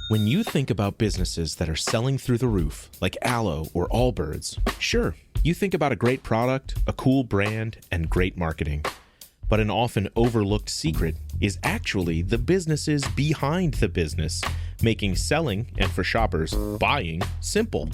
When you think about businesses that are selling through the roof, like Aloe or Allbirds, sure, you think about a great product, a cool brand, and great marketing. But an often overlooked secret is actually the businesses behind the business, making selling, and for shoppers, buying, simple.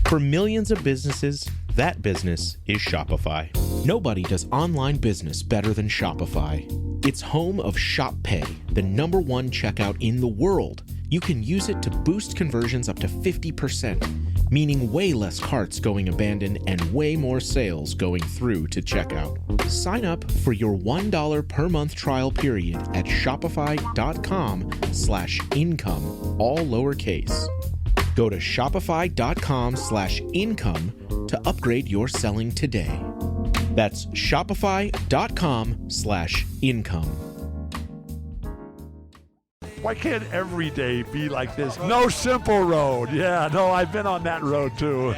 For millions of businesses, that business is Shopify. Nobody does online business better than Shopify. It's home of Shop Pay, the #1 checkout in the world. You can use it to boost conversions up to 50%, meaning way less carts going abandoned and way more sales going through to checkout. Sign up for your $1 per month trial period at shopify.com/income, all lowercase. Go to shopify.com/income to upgrade your selling today. That's shopify.com/income. Why can't every day be like this? No simple road. Yeah, no, I've been on that road too.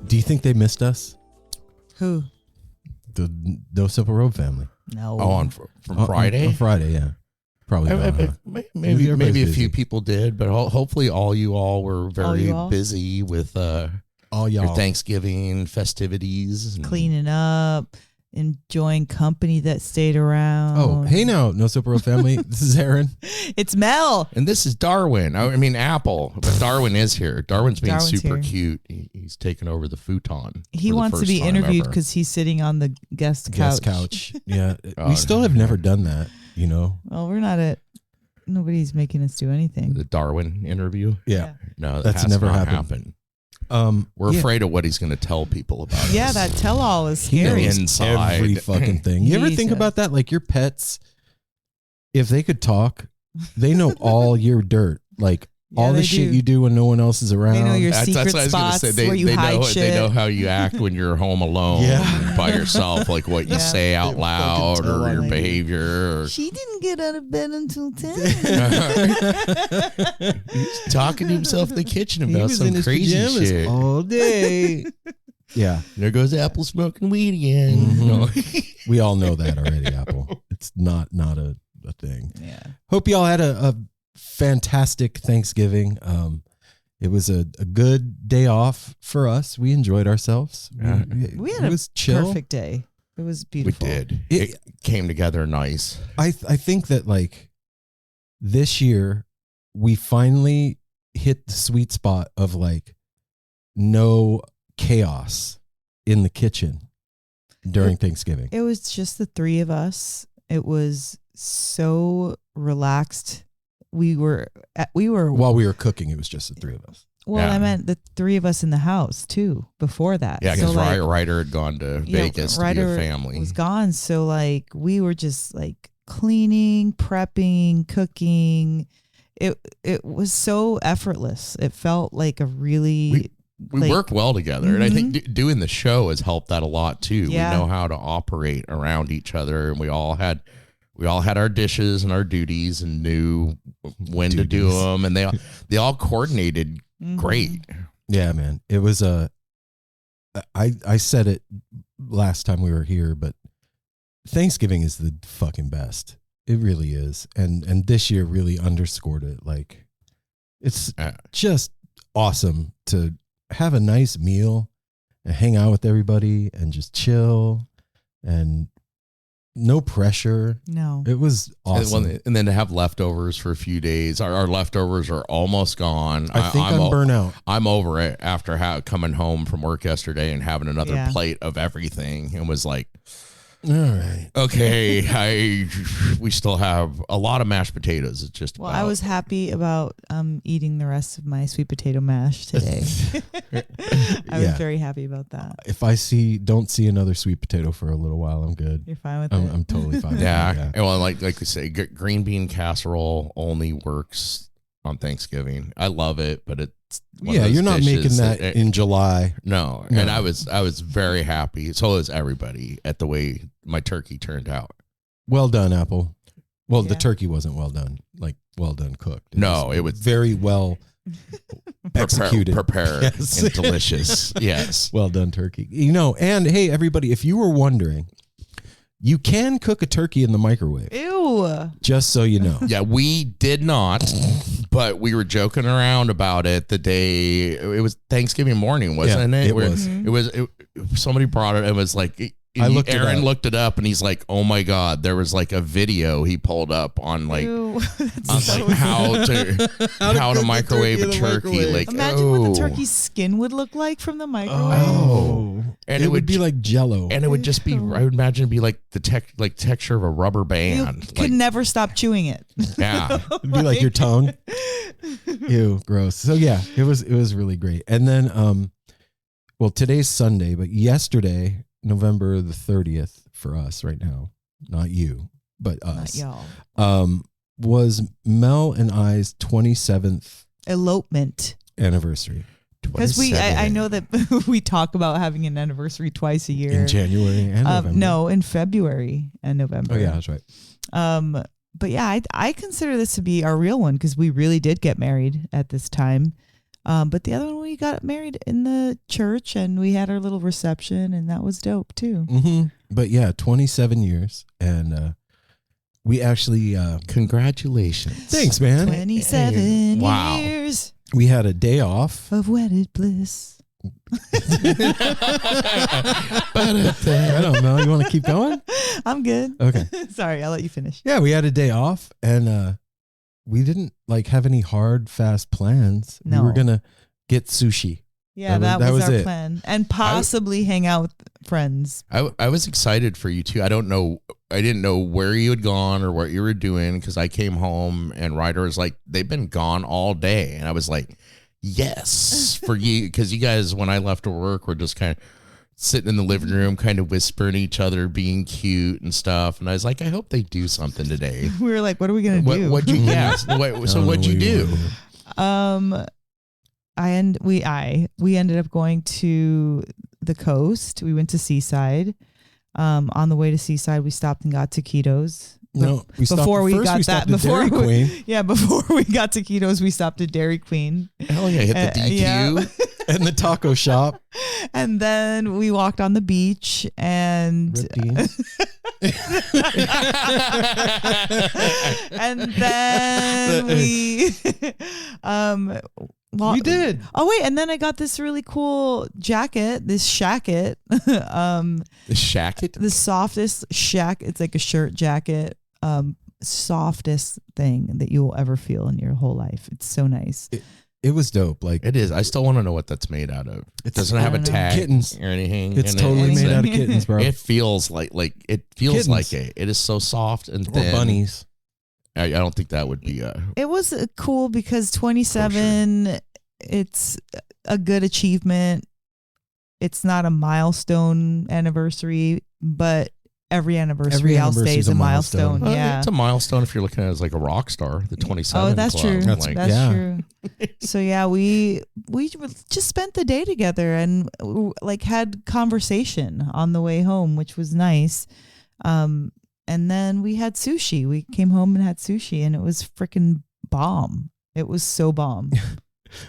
Do you think they missed us? Who? The No Simple Road family. No. Oh, from Friday? On Friday, yeah. Probably not, huh? Maybe everybody's a busy. few people did, but hopefully all you all were very you all? busy with All your y'all. Thanksgiving festivities. And Cleaning up, enjoying company that stayed around. Oh, hey now, No Simple Road family. This is Aaron. It's Mel. And this is Darwin. I mean, Apple, but Darwin is here. Darwin's being Darwin's super here. cute. He's taking over the futon. He for the wants to first be time interviewed ever. because he's sitting on the guest Guest couch. Yeah. We still have never done that, you know? Well, we're not at. Nobody's making us do anything. The Darwin interview. Yeah. No, That's has never not happened. We're yeah. afraid of what he's going to tell people about Yeah, us. that tell-all is He scary. knows Inside. every fucking thing. You ever think Jesus. about that? Like your pets, if they could talk, they know all your dirt. Like Yeah, all the they shit do. you do when no one else is around. They know your That's secret what I was gonna spots say. where you they hide know, shit. They know how you act when you're home alone Yeah. by yourself, like what you Yeah. say out They loud fucking tell or your on you. behavior. Or She didn't get out of bed until 10. he's talking to himself in the kitchen He about was some in his crazy pajamas shit. all day. Yeah, There goes Apple smoking weed again. Mhm. No. we all know that already, Apple. It's not a thing. Yeah. Hope y'all had a fantastic Thanksgiving. It was a good day off for us. We enjoyed ourselves. Yeah. We had it a was chill. perfect day. It was We beautiful. did. It- It came together nice. I think that like this year we finally hit the sweet spot of like no chaos in the kitchen during Thanksgiving. It was just the three of us. It was so relaxed. We were While we were cooking, it was just the three of us. well, Yeah. I meant the three of us in the house too before that. Yeah, So, because like, Ryder had gone to Vegas to be Ryder a family. was gone. So like we were just like cleaning, prepping, cooking. It was so effortless. It felt like a really We like- work well together, and I think doing the show has helped that a lot too. Yeah. We know how to operate around each other, and we all had our dishes and our duties, and knew when to do Duties. them, and they all coordinated great. Yeah, man. It was I said it last time we were here, but Thanksgiving is the fucking best. It really is. And this year really underscored it. Like it's just awesome to have a nice meal and hang out with everybody and just chill and no pressure. No. It was awesome. And then to have leftovers for a few days. Our leftovers are almost gone. I think I'm burnt out. I'm over it after coming home from work yesterday and having another Yeah. plate of everything. It was like, All right. Okay, we still have a lot of mashed potatoes. It's just Well, I was happy about eating the rest of my sweet potato mash today. I was very happy about that. If I don't see another sweet potato for a little while, I'm good. You're fine with it? I'm totally fine. Yeah. Well, like we say, green bean casserole only works on Thanksgiving. I love it, but it's you're not making that in July. No, and I was very happy. So was everybody at the way my turkey turned out. Well done, Apple. Well, the turkey wasn't well done, like well done cooked. It was very well executed, prepared, and delicious. Yes, well done, turkey. And hey, everybody, if you were wondering, you can cook a turkey in the microwave. Ew. Just so you know. Yeah, we did not, but we were joking around about it the day it was Thanksgiving morning, wasn't it? It was. It was. Somebody brought it. It was like. Aaron looked it up and he's like, "Oh my God!" There was like a video he pulled up on like, how to microwave a turkey. Like, imagine what the turkey's skin would look like from the microwave. Oh, and it would be like Jello, and it would just be. I would imagine it'd be like the texture of a rubber band. You could never stop chewing it. Yeah, it'd be like your tongue. Ew, gross. So yeah, it was really great. And then, well, today's Sunday, but yesterday, November the 30th for us right now, not you, but us. Not y'all. Was Mel and I's 27th elopement anniversary. Because I know that we talk about having an anniversary twice a year. In January and November. No, in February and November. Oh yeah, that's right. But yeah, I consider this to be our real one because we really did get married at this time. But the other one, we got married in the church and we had our little reception and that was dope too. Mm-hmm. But yeah, 27 years. And we actually... congratulations. Thanks, man. 27 years. We had a day off. Of wedded bliss. I don't know. You want to keep going? I'm good. Okay. Sorry, I'll let you finish. Yeah, we had a day off and... we didn't have any hard, fast plans. No. We were going to get sushi. Yeah, that was our it. plan. And possibly hang out with friends. I was excited for you too. I didn't know where you had gone or what you were doing because I came home and Ryder was like, they've been gone all day. And I was like, yes, for you. Because you guys, when I left to work, were just kind of sitting in the living room, kind of whispering to each other, being cute and stuff. And I was like, I hope they do something today. We were like, what are we going to do? What'd you guess? So what'd you do? We ended up going to the coast. We went to Seaside. On the way to Seaside, we stopped and got taquitos. No, we stopped before we first got we that. stopped at Dairy Queen. Yeah, before we got taquitos, we stopped at Dairy Queen. Hell yeah, hit the DQ. Yeah. And the taco shop. And then we walked on the beach and and then we we did. Oh wait, and then I got this really cool jacket, this shacket. The shacket? The softest shack. It's like a shirt jacket. Softest thing that you will ever feel in your whole life. It's so nice. It was dope. Like it is. I still want to know what that's made out of. It doesn't have a tag kittens or anything. It's totally made out of kittens, bro. It feels like it feels kittens. like it. It is so soft and thin. Or bunnies. I don't think that would be It was cool because 27. It's a good achievement. It's not a milestone anniversary, but every anniversary I'll say is a milestone. Yeah, it's a milestone if you're looking at it as like a rock star. The 27. Oh, that's club. true. That's true. So yeah, we just spent the day together and like had conversation on the way home, which was nice. And then we had sushi. We came home and had sushi, and it was freaking bomb. It was so bomb.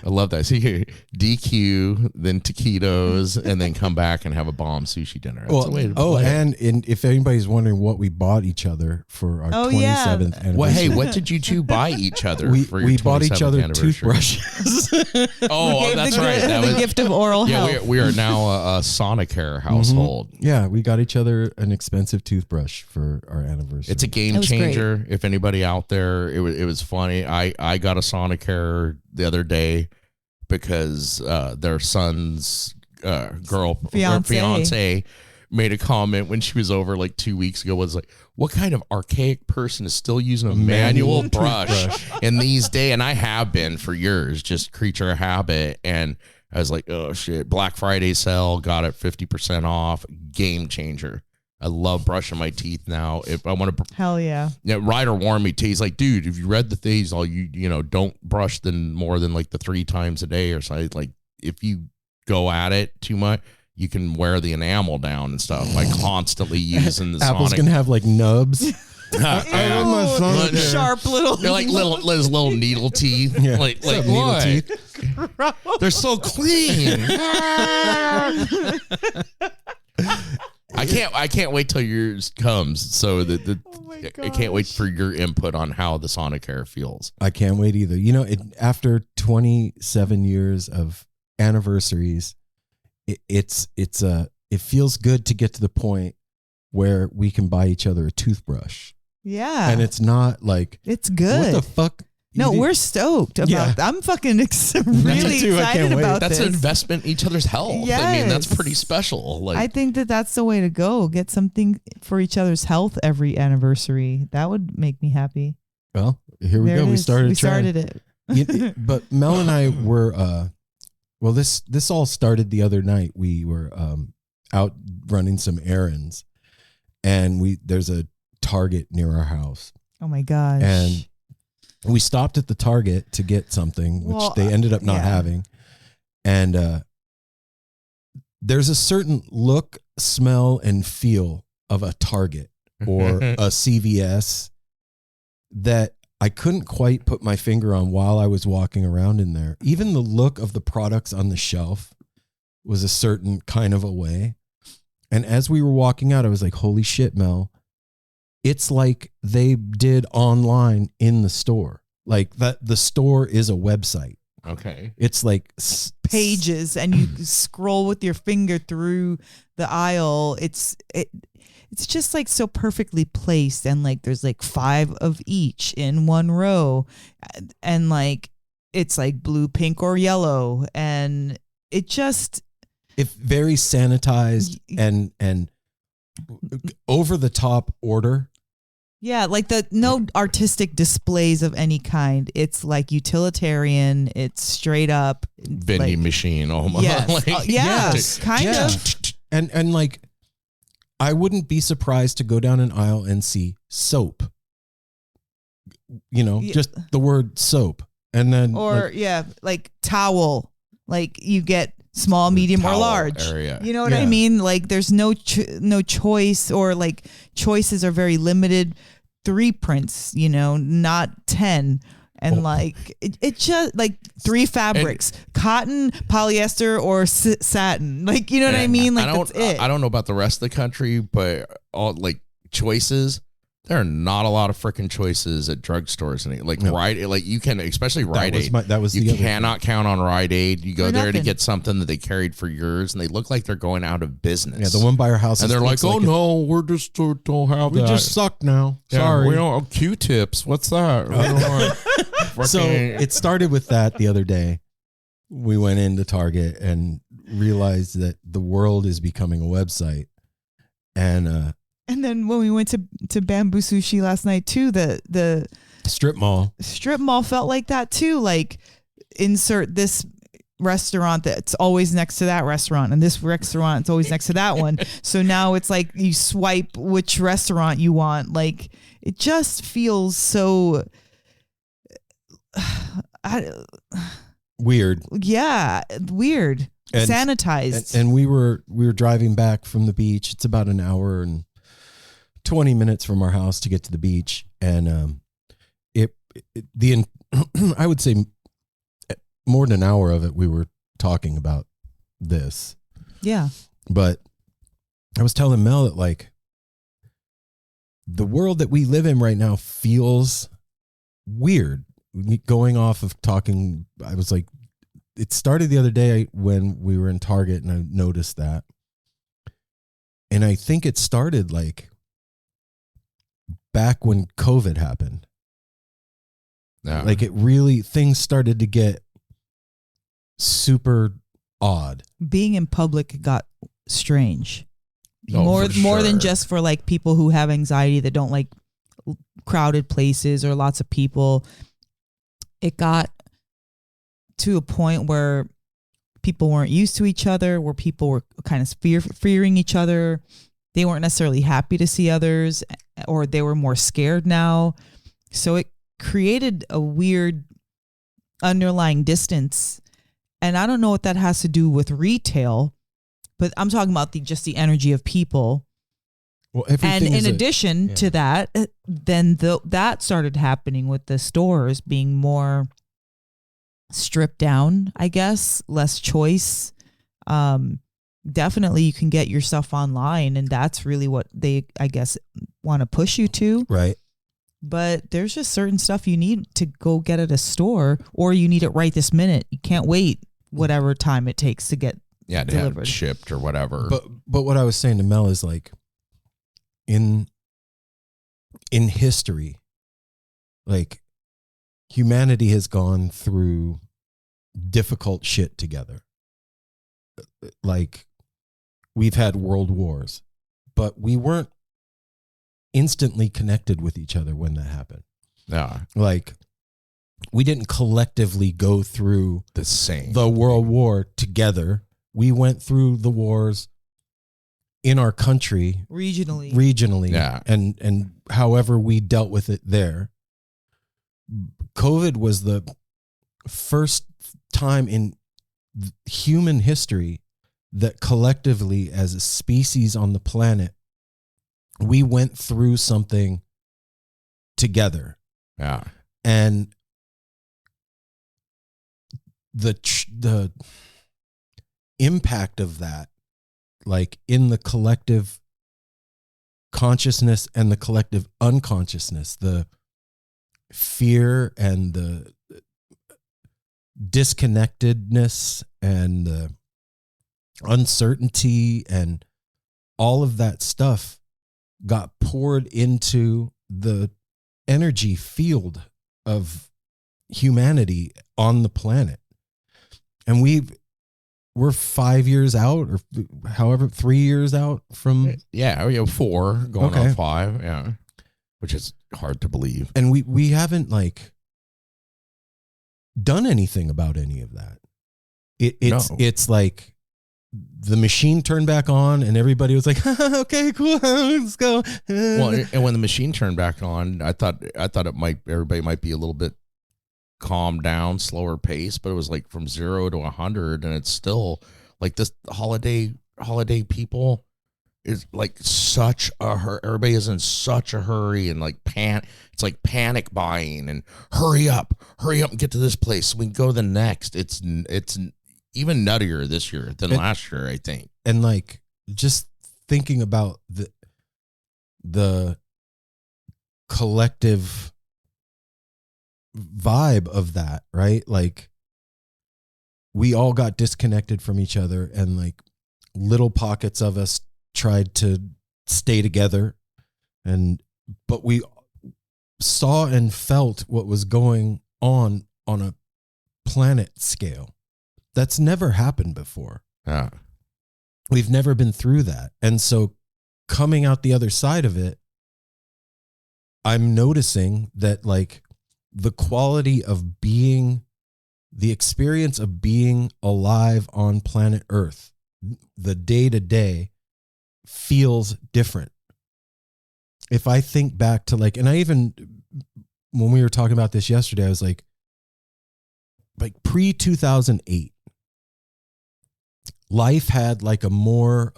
I love that. So you DQ, then taquitos, and then come back and have a bomb sushi dinner. That's the way to play it. And if anybody's wondering what we bought each other for our 27th anniversary. Well, hey, what did you two buy each other for your 27th we bought each other anniversary? Toothbrushes. That's right. That the was gift of oral health. Yeah, we are now a Sonicare household. Mm-hmm. Yeah, we got each other an expensive toothbrush for our anniversary. It's a game changer. If anybody out there, it was funny. I got a Sonicare the other day because their son's fiance made a comment when she was over like 2 weeks ago. Was like, what kind of archaic person is still using a manual brush in these days? And I have been for years, just creature of habit. And I was like, oh shit, Black Friday sale, got it 50% off, game changer. I love brushing my teeth now. If I want to, Hell yeah. Ryder warned me too. He's like, dude, if you read the things, don't brush them more than like the 3 times a day or something. Like, if you go at it too much, you can wear the enamel down and stuff by constantly using the Apple's Sonic. gonna have like nubs. Sharp little. They're like little needle teeth. Yeah. Like Needle what? teeth. They're so clean. I can't wait till yours comes. So I can't wait for your input on how the Sonicare feels. I can't wait either. After 27 years of anniversaries, it feels good to get to the point where we can buy each other a toothbrush. Yeah. And it's not like, it's good. what the fuck? No, we're stoked about. Yeah. I'm fucking really too. I can't excited wait. about That's this. an investment in each other's health. I mean, that's Yes. pretty special. Like, I think that's the way to go. Get something for each other's health every anniversary. That would make me happy. Well, here we There go. it We is. started. it. But Mel and I were. Well, this all started the other night. We were out running some errands, and there's a Target near our house, Oh my gosh. and we stopped at the Target to get something, which they ended up not having. And there's a certain look, smell, and feel of a Target or a CVS that I couldn't quite put my finger on while I was walking around in there. Even the look of the products on the shelf was a certain kind of a way. And as we were walking out, I was like, holy shit, Mel. It's like they did online in the store. Like that, the store is a website. okay. It's like pages, and you scroll with your finger through the aisle. It's just like so perfectly placed, and like there's like 5 of each in one row, and like it's like blue, pink, or yellow, and it's very sanitized and over the top order. Yeah, like no artistic displays of any kind. It's like utilitarian. It's straight up Vending machine almost. Yes, Yes. kind Yeah. of. And like, I wouldn't be surprised to go down an aisle and see soap. Just the word soap, and then Or like towel. Like you get small, medium, or Towel large. area. You know what I mean? Like there's no choice, or like choices are very limited. 3 prints, not 10. And like it just like 3 fabrics: cotton, polyester, or satin. Like, you know what I mean? Like that's it. I don't know about the rest of the country, but all like choices. There are not a lot of freaking choices at drugstores, and like you can, especially Rite Aid. That was you the other cannot count on Rite Aid. You go For there to nothing. get something that they carried for years, and they look like they're going out of business. Yeah, the one by our house. and they're like, "Oh no, we're just don't have we that. just suck now." Yeah, Sorry. we don't Q-tips. What's that? We don't want So it started with that the other day. We went into Target and realized that the world is becoming a website, and And then when we went to Bamboo Sushi last night too, the strip mall. strip mall felt like that too. Like insert this restaurant that's always next to that restaurant, and this restaurant it's always next to that one. So now it's like you swipe which restaurant you want. Like it just feels so Weird. weird. And- Sanitized. And we were driving back from the beach. It's about an hour and 20 minutes from our house to get to the beach, and I would say more than an hour of it we were talking about this. yeah. But I was telling Mel that like the world that we live in right now feels weird. Going off of talking, I was like, it started the other day when we were in Target, and I noticed that. And I think it started like back when COVID happened. Yeah. Like it really, things started to get super odd. Being in public got strange. Oh, more for more than sure. just for like people who have anxiety that don't like crowded places or lots of people. It got to a point where people weren't used to each other, where people were kind of fearing each other. They weren't necessarily happy to see others, or they were more scared now. So it created a weird underlying distance. And I don't know what that has to do with retail, but I'm talking about just the energy of people. Well, And everything in addition to that, then that started happening with the stores being more stripped down, I guess, less choice. Definitely you can get your stuff online, and that's really what they, I guess, want to push you to. right. But there's just certain stuff you need to go get at a store, or you need it right this minute. You can't wait whatever time it takes to get to have delivered. it shipped or whatever. But what I was saying to Mel is like, in history, like humanity has gone through difficult shit together. Like we've had world wars, but we weren't instantly connected with each other when that happened. Yeah, Like we didn't collectively go through the same. the World War together. We went through the wars in our country regionally. Yeah. and however we dealt with it there. COVID was the first time in human history that collectively as a species on the planet we went through something together. Yeah, And the impact of that, like in the collective consciousness and the collective unconsciousness, the fear and the disconnectedness and the uncertainty and all of that stuff got poured into the energy field of humanity on the planet. And we're 5 years out, or however 3 years out from, yeah, 4 going Okay. on 5. Yeah, which is hard to believe. and we haven't like done anything about any of that. No. It's like the machine turned back on and everybody was like, okay, cool, let's go. Well, and when the machine turned back on, I thought everybody might be a little bit calmed down, slower pace, but it was like from 0 to 100, and it's still like this holiday people is like such a hurry. Everybody is in such a hurry and like it's like panic buying and hurry up and get to this place so we can go to the next. It's even nuttier this year than last year, I think. And like just thinking about the collective vibe of that, right? Like we all got disconnected from each other, and like little pockets of us tried to stay together, but we saw and felt what was going on a planet scale. That's never happened before. Yeah. We've never been through that. And so coming out the other side of it, I'm noticing that like the quality of being, the experience of being alive on planet Earth, the day to day feels different. If I think back to like, and I even, when we were talking about this yesterday, I was like pre-2008, life had like a more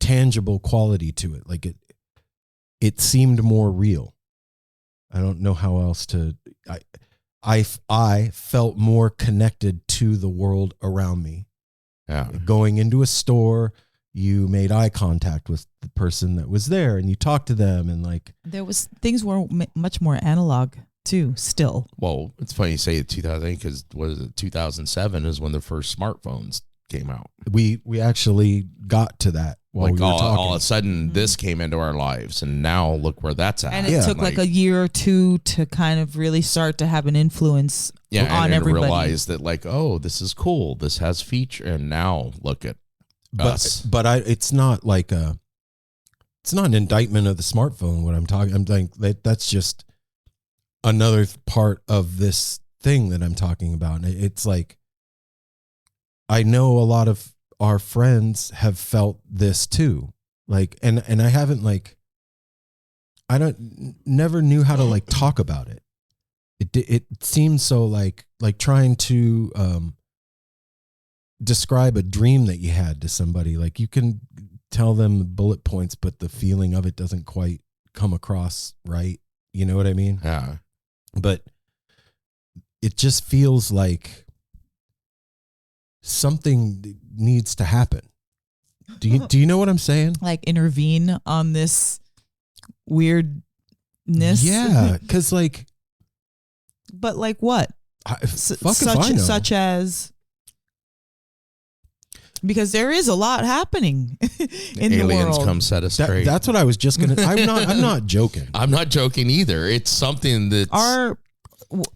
tangible quality to it. Like it seemed more real. I don't know how else to, I felt more connected to the world around me. Yeah. Going into a store, you made eye contact with the person that was there and you talked to them, and like Things were much more analog too still. Well, it's funny you say 2008 because what is it? 2007 is when the first smartphones came out. we actually got to that while we were talking. All of a sudden, this came into our lives, and now look where that's at. And it took like a year or two to kind of really start to have an influence on everybody. Realize that like, oh, this is cool. This has feature, and now look at us. But it's not like it's not an indictment of the smartphone. What I'm talking, I'm like that's just another part of this thing that I'm talking about. And it's like, I know a lot of our friends have felt this too. Like, and I haven't like, never knew how to like talk about it. It seems so like trying to describe a dream that you had to somebody. Like you can tell them the bullet points, but the feeling of it doesn't quite come across right. You know what I mean? Yeah. But it just feels like something needs to happen. Do you know what I'm saying? Like intervene on this weirdness. Yeah, because like, but like what? Such as, because there is a lot happening in the world. Aliens come set us straight. That's what I was just gonna. I'm not joking. I'm not joking either. It's something that's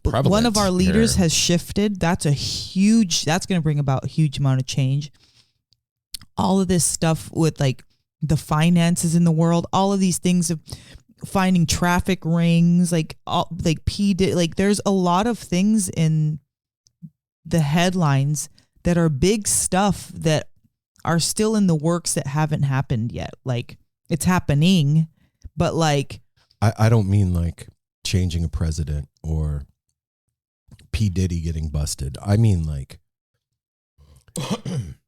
one of our leaders has shifted. That's going to bring about a huge amount of change. All of this stuff with like the finances in the world, all of these things of finding traffic rings, like there's a lot of things in the headlines that are big stuff that are still in the works that haven't happened yet. Like it's happening, but like, I don't mean like changing a president or P. Diddy getting busted. I mean like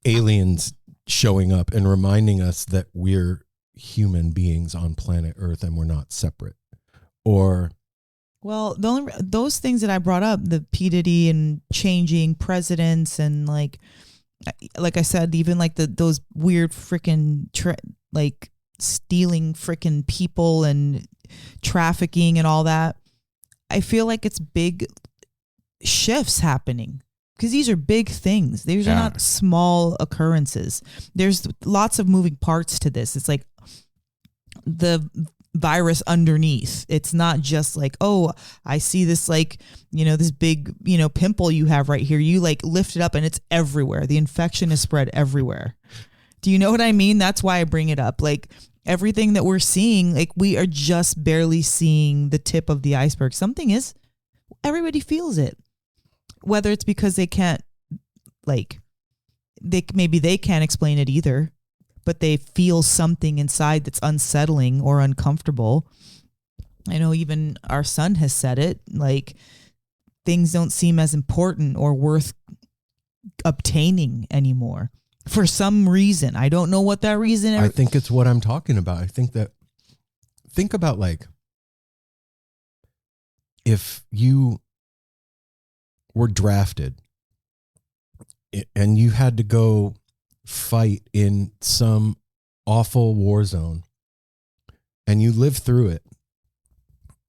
aliens showing up and reminding us that we're human beings on planet Earth and we're not separate. Or well, those things that I brought up, the P. Diddy and changing presidents and like I said, even like those weird freaking like stealing freaking people and trafficking and all that. I feel like it's big shifts happening because these are big things. These are not small occurrences. There's lots of moving parts to this. It's like the virus underneath. It's not just like, oh, I see this like, this big, pimple you have right here. You like lift it up and it's everywhere. The infection is spread everywhere. Do you know what I mean? That's why I bring it up. Like everything that we're seeing, like we are just barely seeing the tip of the iceberg. Everybody feels it. Whether it's because they can't, like, maybe they can't explain it either, but they feel something inside that's unsettling or uncomfortable. I know even our son has said it, like things don't seem as important or worth obtaining anymore for some reason. I don't know what that reason is. I think it's what I'm talking about. I think about like if you were drafted and you had to go fight in some awful war zone and you live through it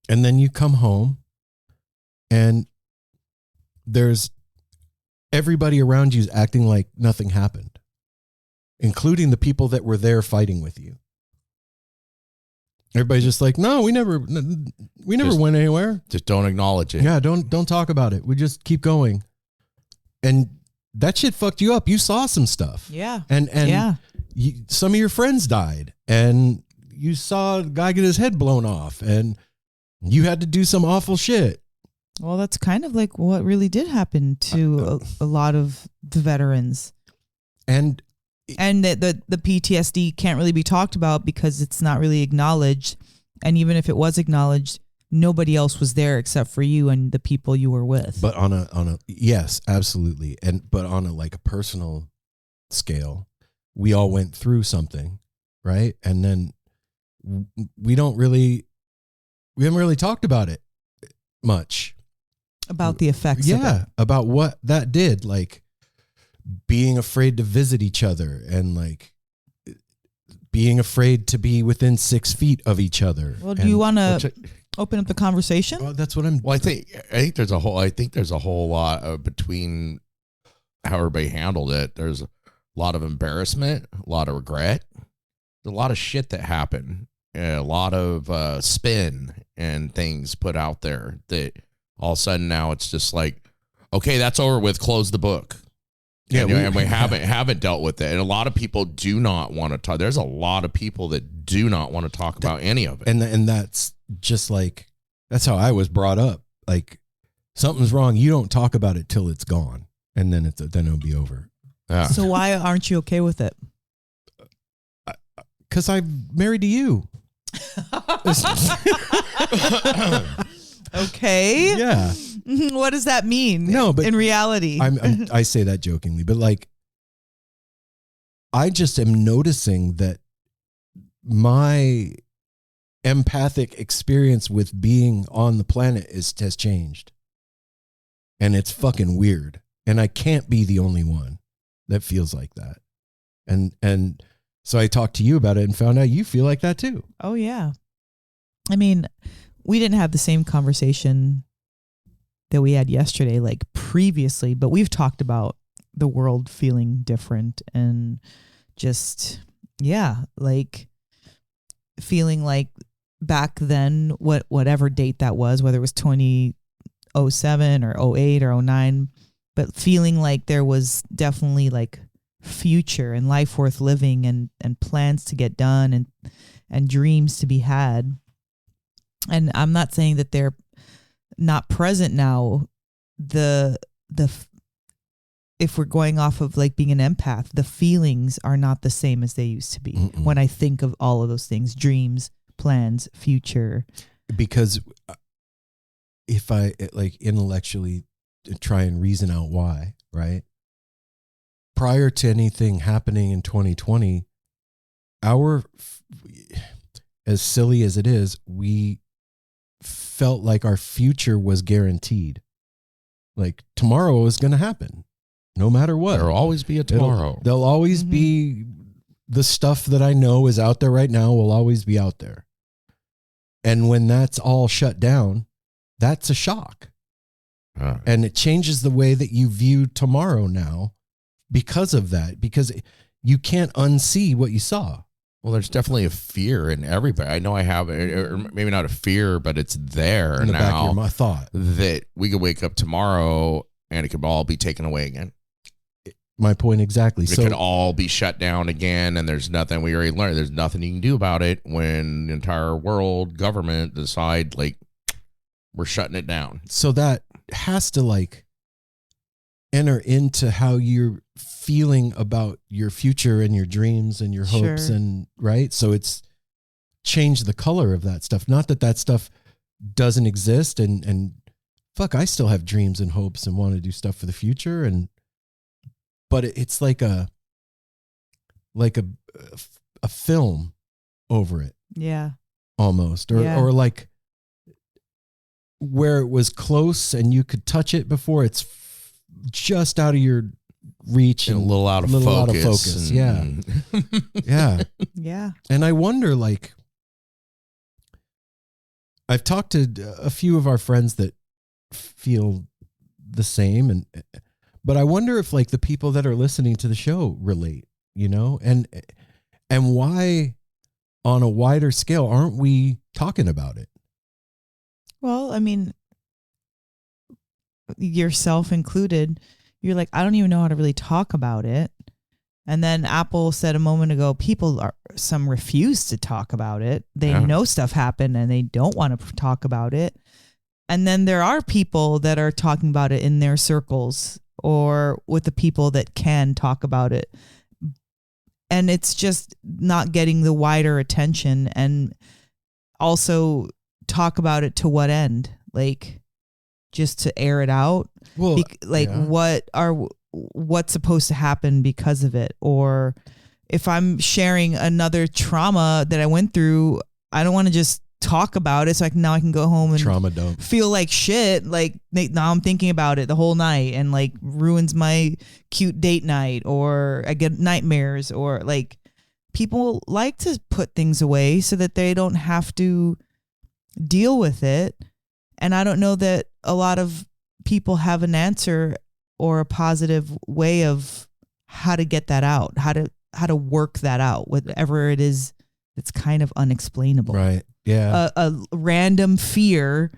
and then you come home and there's everybody around you is acting like nothing happened, including the people that were there fighting with you. Everybody's just like, no, we never went anywhere. Just don't acknowledge it. Yeah, don't talk about it. We just keep going. And that shit fucked you up. You saw some stuff. Yeah. And some of your friends died and you saw a guy get his head blown off and you had to do some awful shit. Well, that's kind of like what really did happen to a lot of the veterans. And the PTSD can't really be talked about because it's not really acknowledged. And even if it was acknowledged, nobody else was there except for you and the people you were with. But on a yes, absolutely. But on a like a personal scale, we all went through something, right? And then we haven't really talked about it much. About the effects of it. About what that did, like being afraid to visit each other and like being afraid to be within 6 feet of each other. Well, do you want to open up the conversation? Well, that's what I'm. Well, I think there's a whole lot between how everybody handled it. There's a lot of embarrassment, a lot of regret, a lot of shit that happened, a lot of spin and things put out there that all of a sudden now it's just like, okay, that's over with. Close the book. Yeah, and we haven't dealt with it. And a lot of people do not want to talk. There's a lot of people that do not want to talk about any of it. And that's just like, that's how I was brought up. Like, something's wrong. You don't talk about it till it's gone. And then it'll be over. Yeah. So why aren't you okay with it? Because I'm married to you. Okay. Yeah. What does that mean? No, but in reality, I say that jokingly, but like, I just am noticing that my empathic experience with being on the planet has changed, and it's fucking weird. And I can't be the only one that feels like that. And so I talked to you about it and found out you feel like that too. Oh yeah. I mean, we didn't have the same conversation that we had yesterday, like previously, but we've talked about the world feeling different and just, yeah, like feeling like back then, whatever date that was, whether it was 2007 or 08 or 09, but feeling like there was definitely like future and life worth living and plans to get done and dreams to be had. And I'm not saying that they're not present now. If we're going off of like being an empath, the feelings are not the same as they used to be. Mm-mm. When I think of all of those things, dreams, plans, future. Because if I like intellectually try and reason out why, right? Prior to anything happening in 2020, as silly as it is, we felt like our future was guaranteed. Like tomorrow is going to happen, no matter what. There'll always be a tomorrow. There'll always be the stuff that I know is out there right now will always be out there. And when that's all shut down, that's a shock. And it changes the way that you view tomorrow now because of that, because you can't unsee what you saw. Well, there's definitely a fear in everybody. I know I have, or maybe not a fear, but it's there In the back now of my thought. that we could wake up tomorrow and it could all be taken away again. My point exactly. It could all be shut down again, and there's nothing we already learned. There's nothing you can do about it when the entire world government decide like we're shutting it down. So that has to like enter into how you're feeling about your future and your dreams and your hopes. Sure. And right. So it's changed the color of that stuff. Not that that stuff doesn't exist and fuck, I still have dreams and hopes and want to do stuff for the future. But it's like a film over it. Yeah. Almost. Or like where it was close and you could touch it before, it's just out of your reach And a little out of focus. Yeah. Yeah. Yeah. And I wonder, like, I've talked to a few of our friends that feel the same, but I wonder if like the people that are listening to the show relate, you know, and why on a wider scale aren't we talking about it? Well, I mean, yourself included, you're like, I don't even know how to really talk about it. And then Apple said a moment ago, some refuse to talk about it. They know stuff happened and they don't want to talk about it. And then there are people that are talking about it in their circles or with the people that can talk about it. And it's just not getting the wider attention, and also talk about it to what end? Like just to air it out? Well, What's supposed to happen because of it? Or if I'm sharing another trauma that I went through, I don't want to just talk about it so I can go home and trauma dump. Feel like shit. Like now I'm thinking about it the whole night and like ruins my cute date night, or I get nightmares, or like people like to put things away so that they don't have to deal with it. And I don't know that a lot of people have an answer or a positive way of how to get that out, how to work that out, whatever it is that's kind of unexplainable. Right. Yeah. A random fear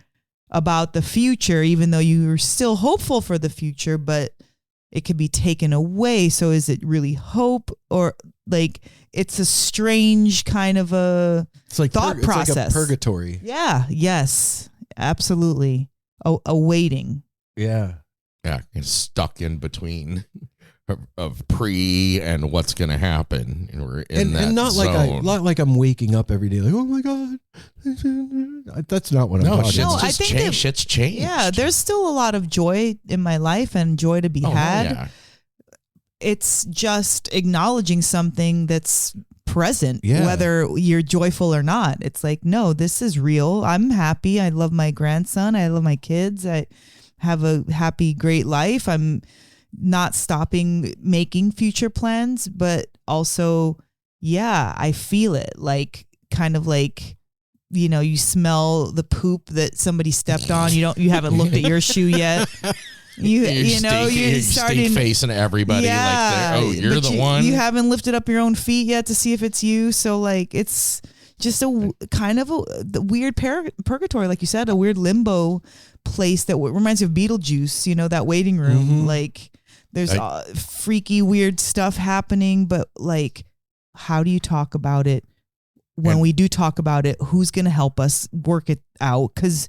about the future, even though you're still hopeful for the future, but it could be taken away. So is it really hope, or like it's a strange kind of a thought process? It's like a purgatory. Yeah. Yes. Absolutely. Awaiting. Yeah. Yeah, and stuck in between of pre and what's going to happen, and we're in that and not zone. like I'm waking up every day like, oh my god, that's not what I'm talking shit's about. I just think changed. that- Shit's changed. Yeah, there's still a lot of joy in my life and joy to be had. Yeah. It's just acknowledging something that's present, Yeah. whether you're joyful or not. It's like, no, this is real. I'm happy. I love my grandson. I love my kids. I have a happy, great life. I'm not stopping making future plans, but also, yeah, I feel it. Like, kind of like, you smell the poop that somebody stepped on. You haven't looked at your shoe yet. You're starting facing everybody you're but the one. You haven't lifted up your own feet yet to see if it's you. So like, it's just a kind of the weird purgatory, like you said, a weird limbo place that reminds you of Beetlejuice. That waiting room. Mhm. Like, there's freaky, weird stuff happening, but like, how do you talk about it? When we do talk about it, who's going to help us work it out? Because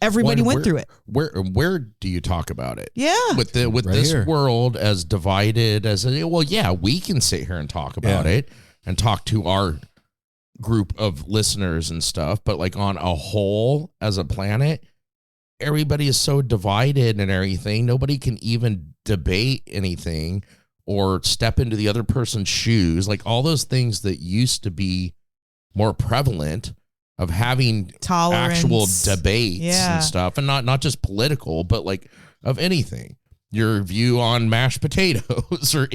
everybody went through it. Where do you talk about it? Yeah. With Right this here. world as divided as we can sit here and talk about it and talk to our group of listeners and stuff, but like on a whole as a planet, everybody is so divided and everything. Nobody can even debate anything or step into the other person's shoes. Like all those things that used to be more prevalent of having Tolerance. actual debates Yeah. and stuff, and not just political, but like of anything. Your view on mashed potatoes or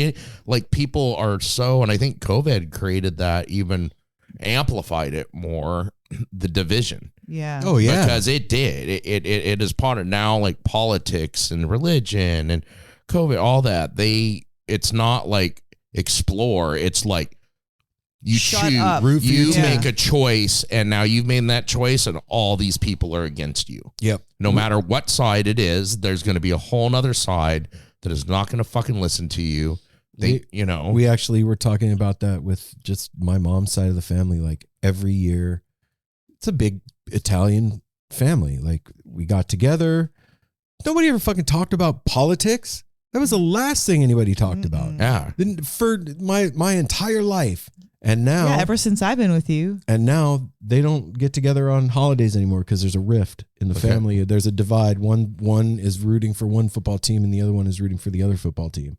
like people are so, and I think COVID created that, even amplified it more, the division. Yeah. Oh yeah. Because it did. It is part of now, like politics and religion and COVID, all that. It's not like explore. It's like you Shut choose, up. Root for your you team. make a choice, and now you've made that choice, and all these people are against you. Yep. No matter what side it is, there's going to be a whole nother side that is not going to fucking listen to you. We actually were talking about that with just my mom's side of the family. Like every year, it's a big Italian family. Like we got together. Nobody ever fucking talked about politics. That was the last thing anybody talked about. Yeah. For my entire life. And now, ever since I've been with you. and now they don't get together on holidays anymore because there's a rift in the family. There's a divide. One is rooting for one football team and the other one is rooting for the other football team.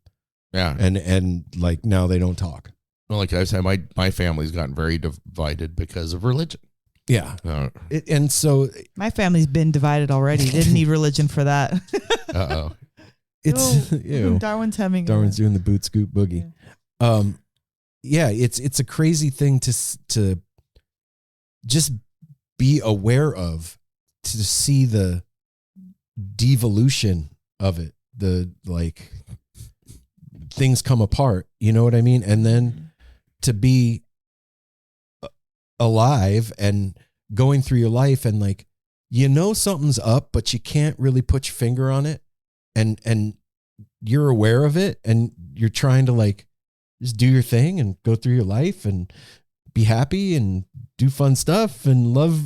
Yeah. And like now they don't talk. Well, like I said, my family's gotten very divided because of religion. Yeah. And so My family's been divided already. Didn't need religion for that. Uh-oh. it's ew. Darwin's having Darwin's doing the boot scoot boogie. Yeah, it's a crazy thing to just be aware of, to see the devolution of it, the like things come apart, you know what I mean? And then to be alive and going through your life and like, something's up, but you can't really put your finger on it. And you're aware of it and you're trying to like just do your thing and go through your life and be happy and do fun stuff and love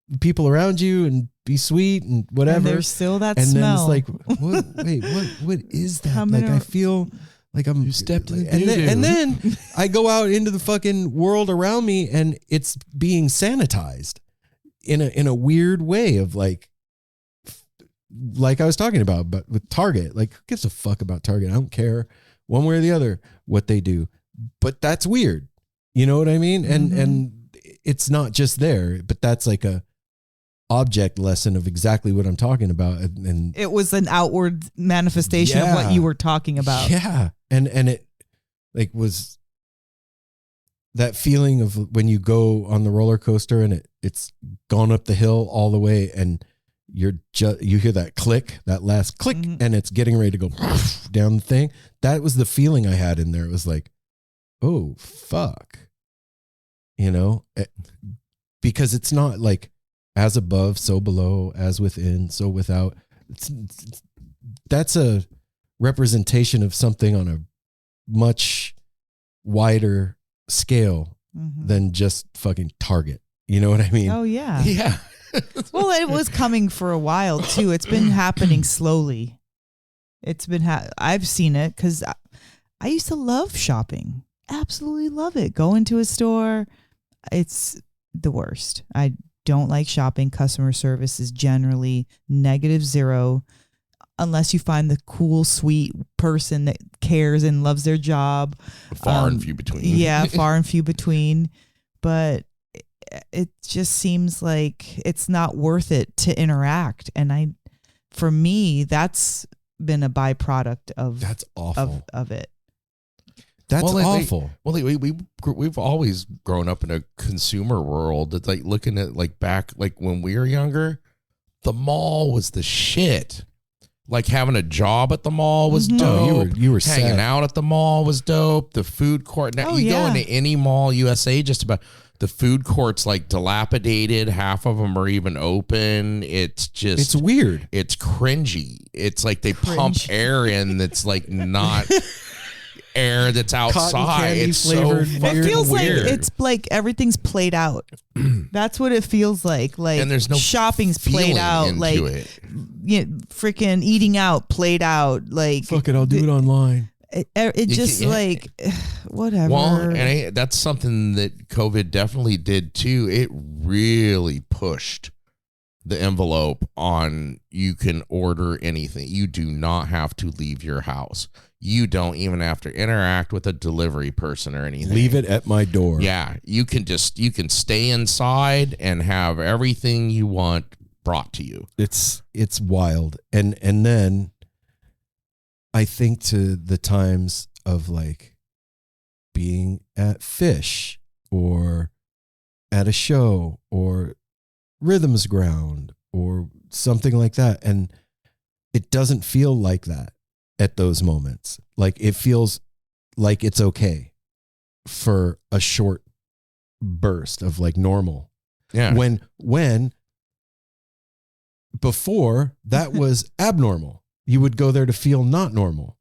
the people around you and be sweet and whatever. And there's still that and smell. then it's like, what is that? Coming Like I out. feel like I'm stepped in and doo-doo. then I go out into the fucking world around me and it's being sanitized in a weird way of like I was talking about, but with Target, like who gives a fuck about Target? I don't care one way or the other what they do, but that's weird. You know what I mean? And it's not just there, but that's like a object lesson of exactly what I'm talking about. And it was an outward manifestation of what you were talking about. Yeah. And it like was that feeling of when you go on the roller coaster and it's gone up the hill all the way and you hear that click, that last click, and it's getting ready to go down the thing. That was the feeling I had in there. It was like, oh, fuck. you know, because it's not like as above, so below, as within, so without. That's a representation of something on a much wider scale than just fucking Target. You know what I mean? Oh yeah. Yeah. Well, it was coming for a while too. It's been happening slowly. It's been I've seen it because I used to love shopping. Absolutely love it. Go into a store. It's the worst. I don't like shopping. Customer service is generally -0 unless you find the cool, sweet person that cares and loves their job. Far and few between. Yeah, far and few between. But it just seems like it's not worth it to interact. And for me, that's been a byproduct of That's awful. of it. That's awful. We've always grown up in a consumer world. It's like looking at like back, like when we were younger, the mall was the shit. Like having a job at the mall was dope. You were hanging set. out at the mall was dope. The food court. Now you go into any mall USA, just about the food court's like dilapidated. Half of them are even open. It's just It's weird. It's cringy. It's like they pump air in that's like not air that's outside. candy It's so flavored fucking It feels weird. like it's like everything's played out. That's what it feels like. Like and there's no shopping's played feeling out. into Like it. freaking eating out played out. Like Fuck it, I'll do it online. It just like whatever. Well, and that's something that COVID definitely did too. It really pushed the envelope on you can order anything. You do not have to leave your house. You don't even have to interact with a delivery person or anything. Leave it at my door. Yeah, you can stay inside and have everything you want brought to you. It's wild. And then I think to the times of like being at Fish or at a show or Rhythms Ground or something like that. And it doesn't feel like that at those moments. Like it feels like it's okay for a short burst of like normal. Yeah. When before that was abnormal. You would go there to feel not normal.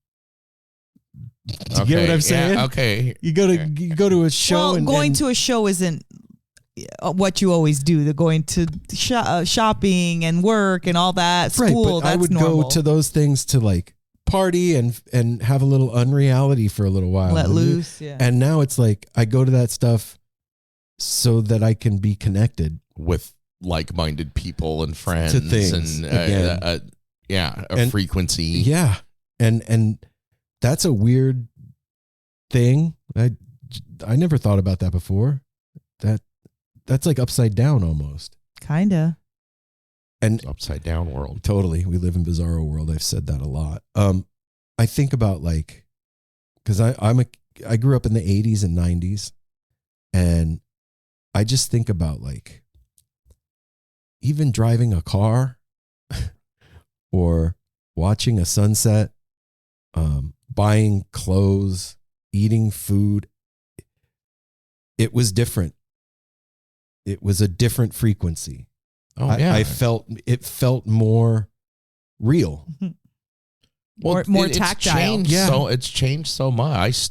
Do you get what I'm saying? Yeah, okay. You go to a show well, and going to a show isn't what you always do. They're going to shopping and work and all that. School. Right, but that's I would normal. go to those things to like party and have a little unreality for a little while. Let loose. Yeah. And now it's like I go to that stuff so that I can be connected with like-minded people and friends to things and again. a frequency. Yeah. And that's a weird thing. I never thought about that before. That's like upside down almost. Kinda. And upside down world. Totally. We live in bizarro world. I've said that a lot. I think about like, cause I grew up in the 80s and 90s, and I just think about like even driving a car or watching a sunset, buying clothes, eating food. It was different. It was a different frequency. Oh yeah. It felt more real. More tactile. It's changed so much.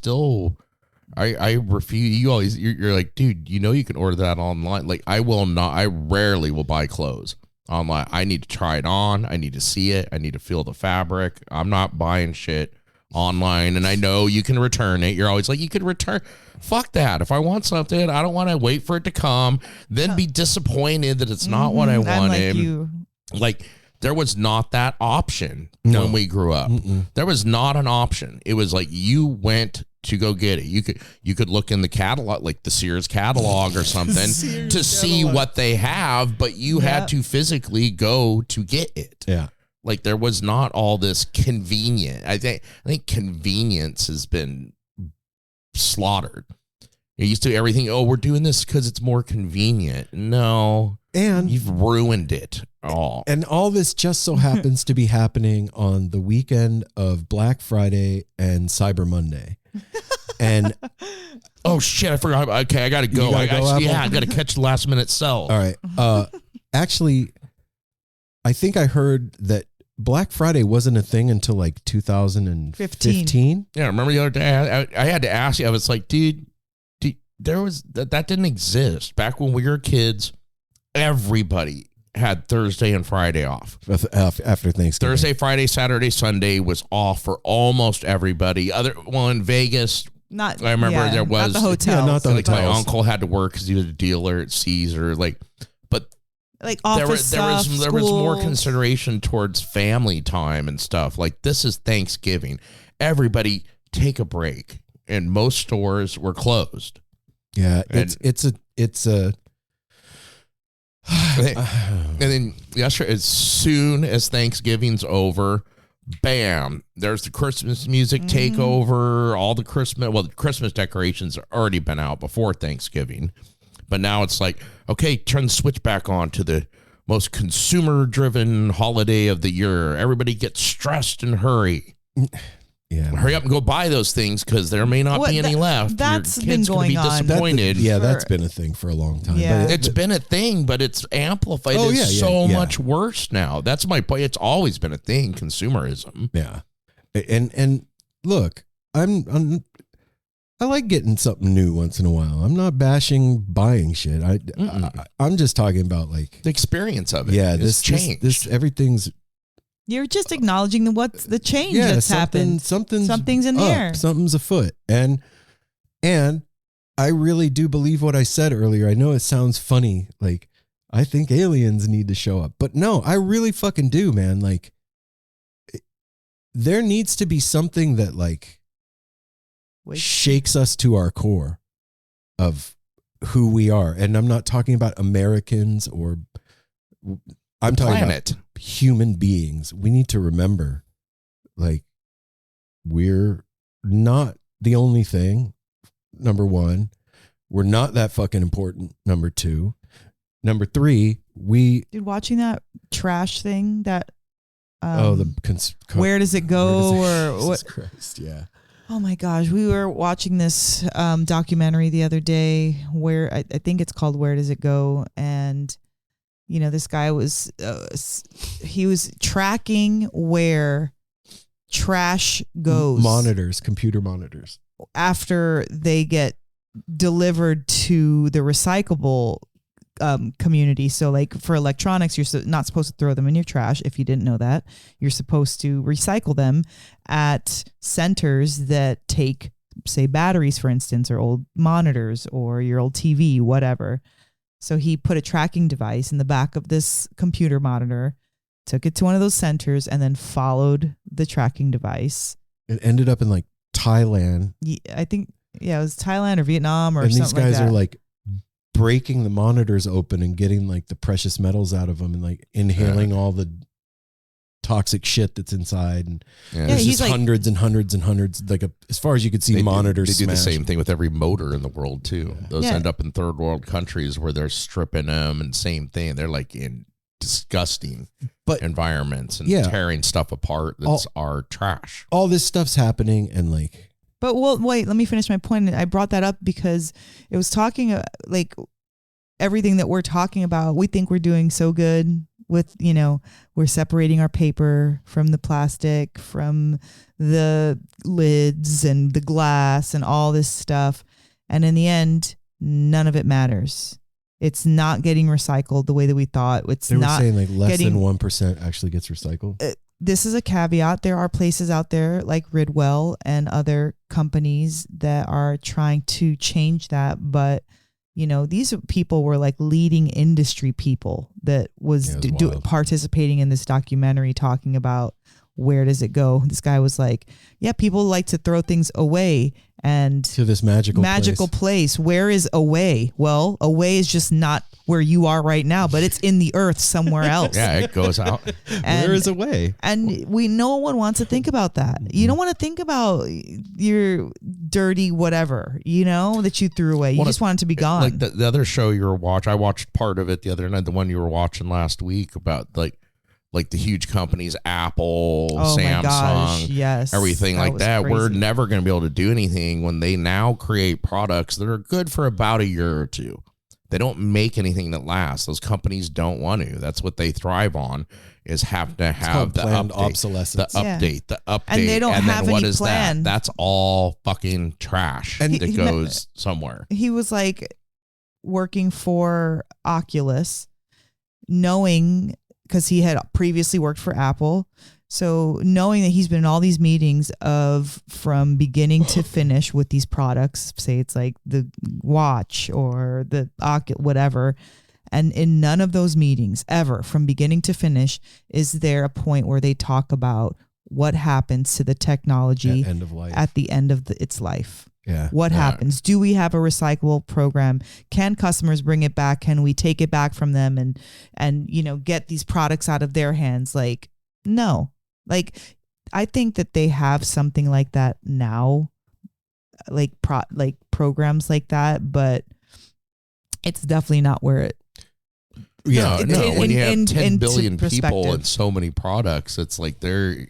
I refuse. You're like, dude, you can order that online. Like I rarely will buy clothes online. I need to try it on. I need to see it. I need to feel the fabric. I'm not buying shit online. And I know you can return it. You're always like, you could return. Fuck that. If I want something, I don't want to wait for it to come, then be disappointed that it's not what I wanted. I'm like you. Like there was not that option when we grew up. There was not an option. It was like you went to go get it. You could look in the catalog, like the Sears catalog or something to see what they have, but you had to physically go to get it. Yeah. Like there was not all this convenient. I think convenience has been slaughtered. It used to everything. Oh, we're doing this because it's more convenient. No, and you've ruined it all. And all this just so happens to be happening on the weekend of Black Friday and Cyber Monday. And Oh shit! I forgot. Okay, I gotta go. gotta go, Apple? I gotta catch the last minute sell. All right. Actually, I think I heard that Black Friday wasn't a thing until like 2015. Yeah, remember the other day I had to ask you. I was like, dude, there was that didn't exist back when we were kids. Everybody had Thursday and Friday off. After Thanksgiving. Thursday, Friday, Saturday, Sunday was off for almost everybody. In Vegas, I remember there was not the hotel. Yeah, not the like my hotels. uncle had to work because he was a dealer at Caesar. But like office there was stuff, more school. consideration towards family time and stuff. Like this is Thanksgiving. Everybody take a break, and most stores were closed. Yeah, And- it's a. And then yesterday, as soon as Thanksgiving's over, bam, there's the Christmas music takeover. All the Christmas decorations have already been out before Thanksgiving. But now it's like, okay, turn the switch back on to the most consumer-driven holiday of the year. Everybody gets stressed and hurry. Yeah, Hurry up and go buy those things because there may not be any left. That's Your been kid's gonna going be on. disappointed. that's been a thing for a long time. Yeah. But It's been a thing, but it's amplified. Oh, It's yeah, yeah, yeah. much worse now. That's my point. It's always been a thing, consumerism. yeah, and look, I like getting something new once in a while. I'm not bashing buying shit. I'm just talking about like The experience of it. yeah, has this changed. this everything's You're just acknowledging what's the change yeah, that's happened. Something's in the up, air. Something's afoot. And I really do believe what I said earlier. I know it sounds funny. Like, I think aliens need to show up. But no, I really fucking do, man. Like, there needs to be something that, like, shakes us to our core of who we are. And I'm not talking about Americans or I'm talking Planet. about human beings. We need to remember, like, we're not the only thing. Number one, we're not that fucking important. Number two, number three, Dude, watching that trash thing that where where does it go or Jesus what? Christ, yeah. Oh my gosh, we were watching this documentary the other day where I think it's called Where Does It Go? And you know, this guy was he was tracking where trash goes Computer monitors. after they get delivered to the recyclable community. So like for electronics, you're not supposed to throw them in your trash. If you didn't know that, you're supposed to recycle them at centers that take, say, batteries, for instance, or old monitors or your old TV, whatever. So he put a tracking device in the back of this computer monitor, took it to one of those centers, and then followed the tracking device. It ended up in like Thailand. I think, yeah, it was Thailand or Vietnam or And something these guys like that. are like breaking the monitors open and getting like the precious metals out of them and like inhaling all the toxic shit that's inside. And Yeah. there's he's just like- hundreds and hundreds and hundreds, like as far as you could see, monitors. They do the smashed. same thing with every motor in the world too. Those Yeah. end up in third world countries where they're stripping them, and same thing. They're like in disgusting environments and tearing stuff apart. That's our trash. All this stuff's happening, and like, But well, wait, let me finish my point. I brought that up because it was talking like everything that we're talking about. We think we're doing so good with, you know, we're separating our paper from the plastic, from the lids and the glass and all this stuff. And in the end, none of it matters. It's not getting recycled the way that we thought. It's they were not saying like less getting, than 1% actually gets recycled. This is a caveat. There are places out there like Ridwell and other companies that are trying to change that. But, you know, these people were like leading industry people that was participating in this documentary talking about where does it go. This guy was like, yeah, people like to throw things away and to this magical place. Where is away? Well, away is just not where you are right now, but it's in the earth somewhere else. Yeah, it goes out. Where is away? And no one wants to think about that. You don't want to think about your dirty whatever, you know, that you threw away. You just want it to be gone. Like the other show you were watching, I watched part of it the other night, the one you were watching last week about like like the huge companies, Apple, Oh my gosh, Samsung, yes, everything like was that. We're crazy. never going to be able to do anything when they now create products that are good for about a year or two. They don't make anything that lasts. Those companies don't want to. That's what they thrive on, is have to have the planned update, obsolescence. the update, And they don't and have then what any is plan. that? That's all fucking trash And that goes somewhere. He was like working for Oculus, knowing, because he had previously worked for Apple. So knowing that he's been in all these meetings of from beginning to finish with these products, say it's like the watch or the whatever, and in none of those meetings ever from beginning to finish is there a point where they talk about what happens to the technology At end of life. at the end of its life. Yeah. What Yeah. happens? Do we have a recyclable program? Can customers bring it back? Can we take it back from them and get these products out of their hands? Like, no. Like, I think that they have something like that now, like programs like that, but it's definitely not where it. Yeah, in- no. in- When you have in- 10 into billion people perspective. and so many products, it's like there's.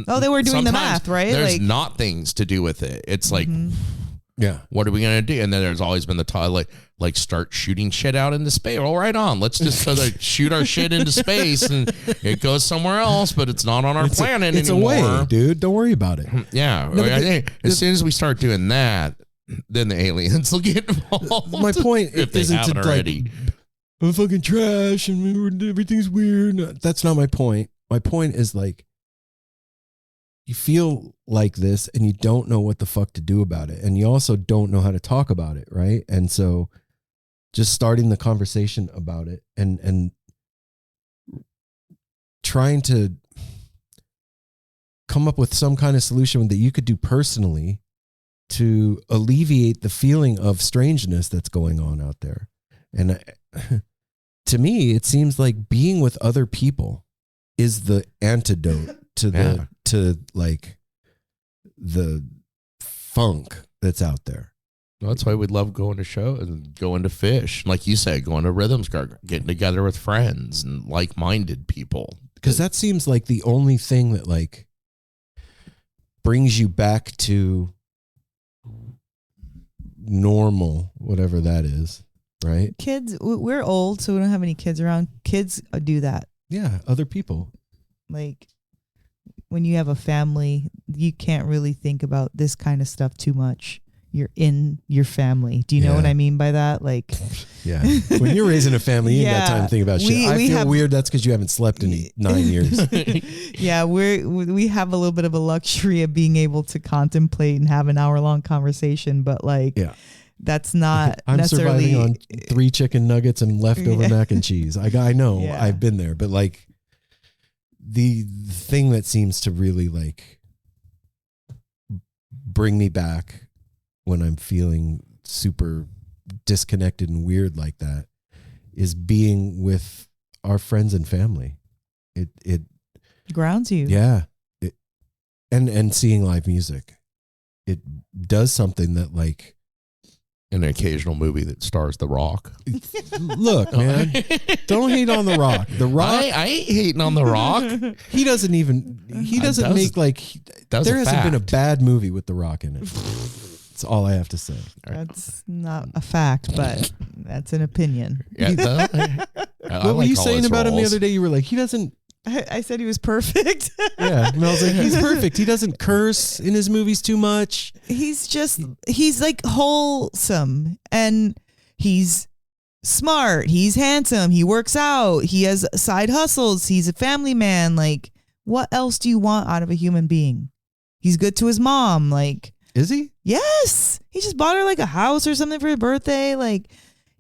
Oh, they were doing the sometimes math, right? There's Like- not things to do with it. It's like, Mhm. Yeah. what are we gonna do? And then there's always been the talk, like start shooting shit out into space. Well, right on. Let's just shoot our shit into space, and it goes somewhere else, but it's not on our planet It's anymore. away, dude. Don't worry about it. Yeah, No, but I think the- as soon as we start doing that, then the aliens will get involved. My point if they isn't haven't to already. like, I'm fucking trash and everything's weird. No, that's not my point. My point is like, you feel like this and you don't know what the fuck to do about it. And you also don't know how to talk about it, right? And so just starting the conversation about it and trying to come up with some kind of solution that you could do personally to alleviate the feeling of strangeness that's going on out there. And to me, it seems like being with other people is the antidote to the funk that's out there. That's why we love going to shows and going to fish. Like you said, going to Rhythms Garden, getting together with friends and like-minded people. Because that seems like the only thing that like brings you back to normal, whatever that is, right? Kids, we're old, so we don't have any kids around. Kids do that. Yeah, other people. Like, when you have a family, you can't really think about this kind of stuff too much. You're in your family. Do you know Yeah. what I mean by that? Like, Yeah. When you're raising a family, you ain't got time to think about shit. We I feel have- weird. That's because you haven't slept in 9 years. yeah, we have a little bit of a luxury of being able to contemplate and have an hour-long conversation, but like, Yeah. that's not I'm necessarily. surviving on 3 chicken nuggets and leftover Yeah. mac and cheese. I know. Yeah. I've been there. But like the thing that seems to really like bring me back when I'm feeling super disconnected and weird like that is being with our friends and family. It grounds you. yeah. And seeing live music. It does something that like An occasional movie that stars The Rock. look, man, don't hate on The Rock. The Rock, I ain't hating on The Rock. he doesn't does- make like, That's there a hasn't been a fact. bad movie with The Rock in it. That's all I have to say. That's not a fact, but that's an opinion. Yeah, What were you saying about him the other day? You were like, he doesn't, I said he was perfect. yeah. And I was like, he's perfect. He doesn't curse in his movies too much. He's like wholesome, and he's smart. He's handsome. He works out. He has side hustles. He's a family man. Like, what else do you want out of a human being? He's good to his mom. Like, Is he? yes, he just bought her like a house or something for her birthday. Like,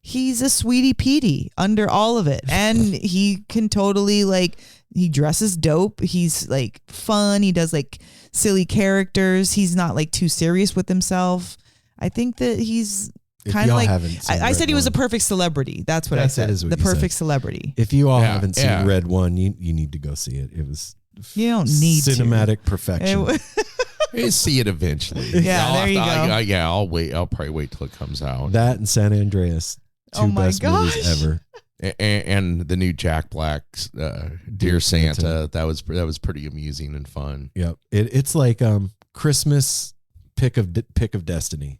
he's a sweetie Petey under all of it. And he can totally like, he dresses dope. He's like fun. He does like silly characters. He's not like too serious with himself. I think that he's If kind of y'all like, haven't seen I said Red he was a One. perfect celebrity. That's what I That said. is what The you said. perfect celebrity. If you all Yeah, haven't seen yeah. Red One, you need to go see it. It was You don't need cinematic to. perfection. We'll see it eventually. Yeah, there you go. Yeah, I'll wait. I'll probably wait till it comes out. That and San Andreas, two Oh my best movies gosh. ever. And the new Jack Black's Dear Santa, that was pretty amusing and fun. Yep. It's like Christmas pick of destiny.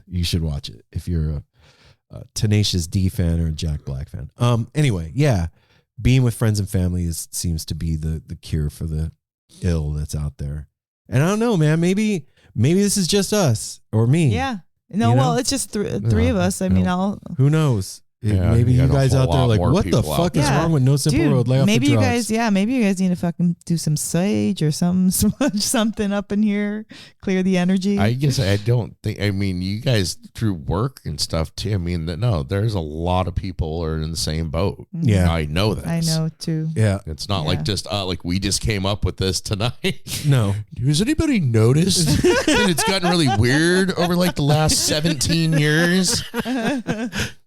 You should watch it if you're a Tenacious D fan or a Jack Black fan. Anyway, yeah, being with friends and family seems to be the cure for the ill that's out there. And I don't know, man. Maybe this is just us or me. Yeah. No, well, it's just three of us. I mean, who knows? Yeah, maybe you got a guys whole out there are lot like, more what the people out fuck is there. wrong with No Simple Dude, Road? Lay off maybe the you drugs. guys, maybe you guys need to fucking do some sage or something, smudge something up in here, clear the energy. I guess I don't think. I mean, you guys through work and stuff too. I mean, no, there's a lot of people are in the same boat. Yeah. I know that. I know too. Yeah. It's not like just like we just came up with this tonight. No. Has anybody noticed that it's gotten really weird over like the last 17 years?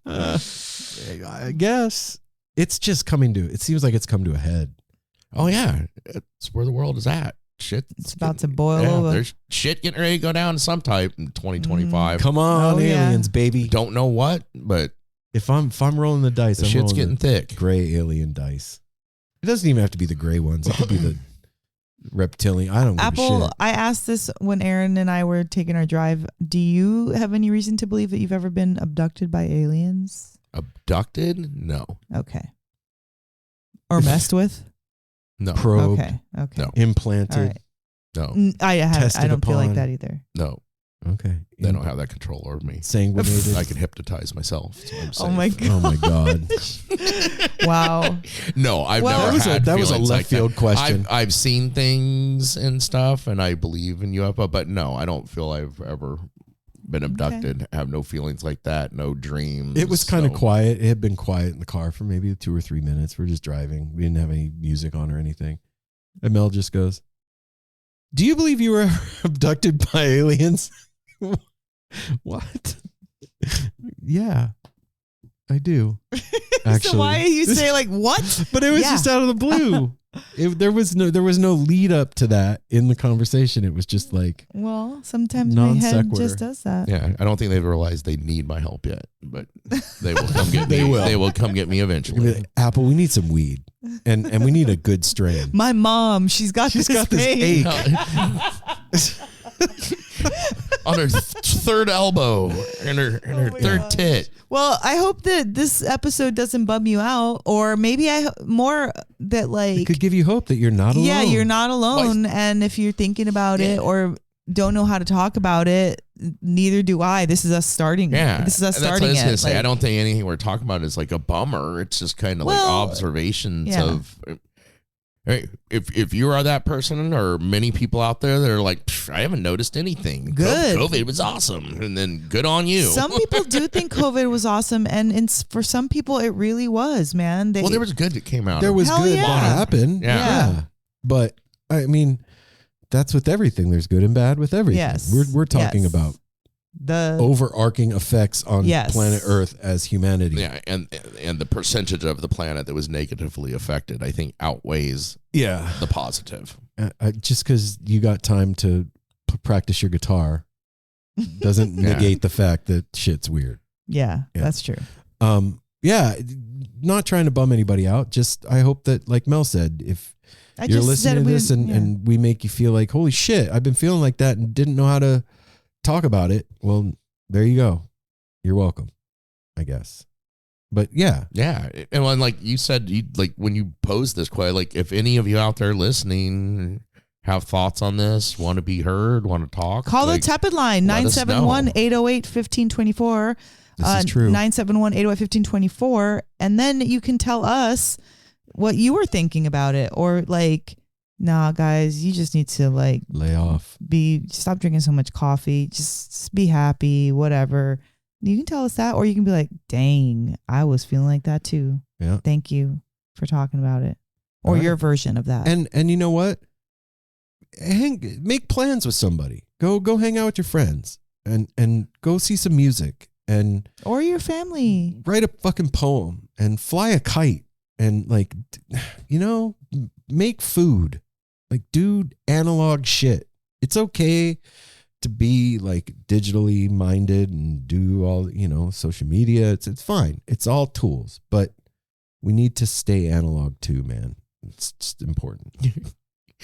I guess it's just it seems like it's come to a head. Oh yeah, it's where the world is at. Shit, It's about to boil over. There's shit getting ready to go down some type in 2025. Come on, Oh, yeah. aliens, baby. Don't know what, but If I'm rolling the dice, the I'm shit's rolling getting the thick. gray alien dice. It doesn't even have to be the gray ones. It could be the reptilian. I don't give a Apple, shit. I asked this when Aaron and I were taking our drive. Do you have any reason to believe that you've ever been abducted by aliens? Abducted? No, Okay. Or messed with? no, Probed, Okay. Okay. No. implanted. All right. no, I Tested don't feel like upon. that either. no. Okay. They don't have that control over me. Sanguinated. I can hypnotize myself. So I'm safe. Oh my God. Oh my god. Wow. No, I've Well- never had that was a feelings left like field that. question. I've seen things and stuff, and I believe in UFO, but no, I don't feel I've ever been abducted. Have no feelings like that. No dreams. It was kind of no- quiet. It had been quiet in the car for maybe 2 or 3 minutes. We're just driving. We didn't have any music on or anything. And Mel just goes, "Do you believe you were abducted by aliens?" What? Yeah, I do. Actually, So why you say like what? but it was Yeah. just out of the blue. There was no lead up to that in the conversation. It was just like, Well, sometimes my Non head sequitur. just does that. Yeah, I don't think they've realized they need my help yet, but they will come get me. They will. They will come get me you're gonna eventually. be like, Apple, we need some weed, and we need a good strain. My mom, she's got this pain. On her third elbow and her my third gosh. tit. Well, I hope that this episode doesn't bum you out, or maybe more that It like, could give you hope that you're not alone. yeah, you're not alone. And if you're thinking about it or don't know how to talk about it, neither do I. This is us starting. Yeah, This is us that's starting what I was gonna it. say. Like, I don't think anything we're talking about is like a bummer. It's just kind of like Well, observations yeah. of. Hey, if you are that person, or many people out there that are like, I haven't noticed anything. Good. COVID was awesome, and then good on you. Some people do think COVID was awesome, and for some people it really was, man. well, there was good that came out. There of was Hell good yeah. that happened. Yeah. But I mean, that's with everything. There's good and bad with everything. Yes. We're talking Yes. about the overarching effects on Yes. planet Earth as humanity. Yeah, and the percentage of the planet that was negatively affected, I think, outweighs Yeah. the positive. Just because you got time to practice your guitar doesn't Yeah. negate the fact that shit's weird. yeah, Yeah. that's true. Yeah, not trying to bum anybody out. Just I hope that, like Mel said, if I you're just listening said to this yeah. and we make you feel like, holy shit, I've been feeling like that and didn't know how to talk about it. Well, there you go. You're welcome, I guess. But yeah, Yeah, and when, like you said, you like when you posed this question, like if any of you out there listening have thoughts on this, want to be heard, want to talk, Call like, the tepid line, let us know. 971-808-1524. this is true. 971-808-1524. And then you can tell us what you were thinking about it. Or like, nah, guys, you just need to like Lay off. stop drinking so much coffee. Just be happy, whatever. You can tell us that, or you can be like, dang, I was feeling like that too. Yeah. Thank you for talking about it. Or All right. your version of that. And you know what? Make plans with somebody. Go hang out with your friends and go see some music and or your family. write a fucking poem and fly a kite and like, make food. Like, do analog shit. It's okay to be like digitally minded and do all, social media. It's fine. It's all tools, but we need to stay analog too, man. It's just important.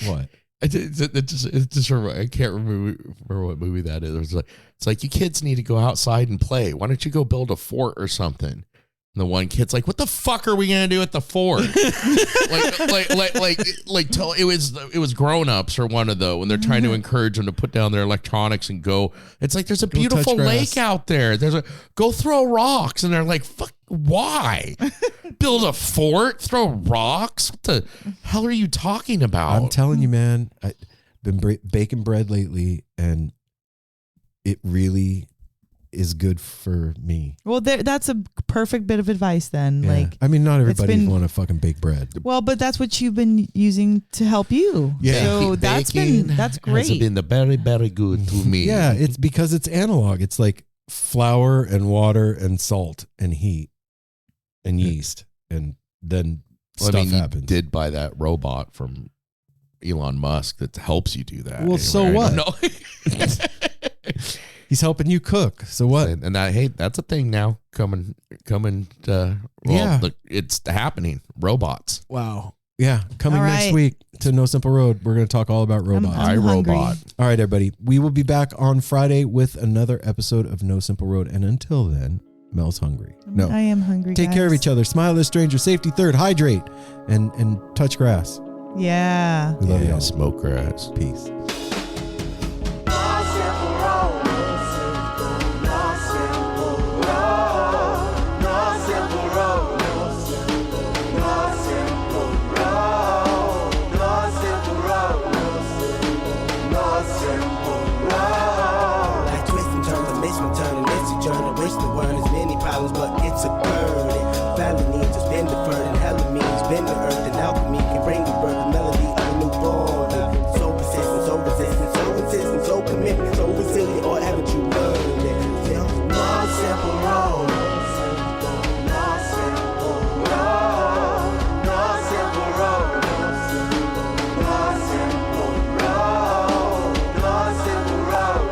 What? It's just I can't remember what movie that is. It's like you kids need to go outside and play. Why don't you go build a fort or something? And the one kid's like, "What the fuck are we gonna do at the fort?" It was grown-ups or one of the when they're trying to encourage them to put down their electronics and go. It's like there's a beautiful lake out there. Go throw rocks, and they're like, "Fuck, why? Build a fort? Throw rocks? What the hell are you talking about?" I'm telling you, man. I've been baking bread lately, and it really is good for me. Well, that's a perfect bit of advice then. Yeah. Like, I mean, not everybody want to fucking bake bread. Well, but that's what you've been using to help you. Yeah. So that's great. Has been very, very good to me. Yeah, it's because it's analog. It's like flour and water and salt and heat and yeast, and then stuff happens. You did buy that robot from Elon Musk that helps you do that. Well, so what? No. He's helping you cook. So what? And that's a thing now coming. It's happening. Robots. Wow. Yeah, coming All next right. week to No Simple Road. We're going to talk all about robots. I'm hungry. iRobot. All right, everybody. We will be back on Friday with another episode of No Simple Road. And until then, Mel's hungry. No. I am hungry. Take care of each other. Smile at a stranger. Safety third. Hydrate. And touch grass. Yeah. We love you. Smoke grass. Peace. But it's a burden. Felony just been deferred, and hella means been the earth, and alchemy can bring the birth, the melody of a newborn. So persistent, so resistant, so insistent, so commitment, so resilient, or haven't you learned it? No simple road. No simple road. No simple road. No simple road. No simple road.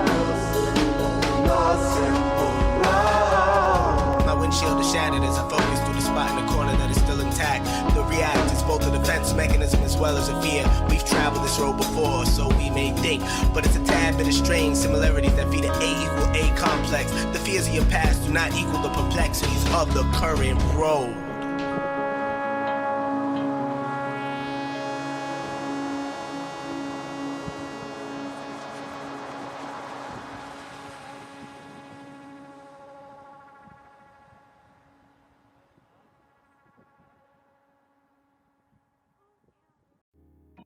No simple road. My windshield is shattered as I focus through the spot in the corner that is still intact. The react is both a defense mechanism as well as a fear. We've traveled this road before, so we may think, but it's a tad bit of strange similarities that feed an A=A complex. The fears of your past do not equal the perplexities of the current road.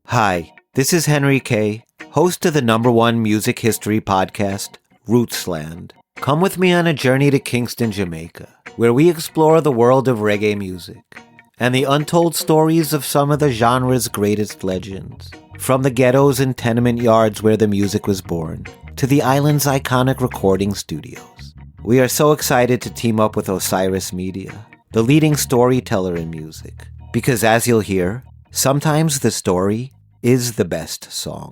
Hi, this is Henry Kay, host of the #1 music history podcast, Rootsland. Come with me on a journey to Kingston, Jamaica, where we explore the world of reggae music and the untold stories of some of the genre's greatest legends. From the ghettos and tenement yards where the music was born, to the island's iconic recording studios. We are so excited to team up with Osiris Media, the leading storyteller in music, because as you'll hear, sometimes the story is the best song.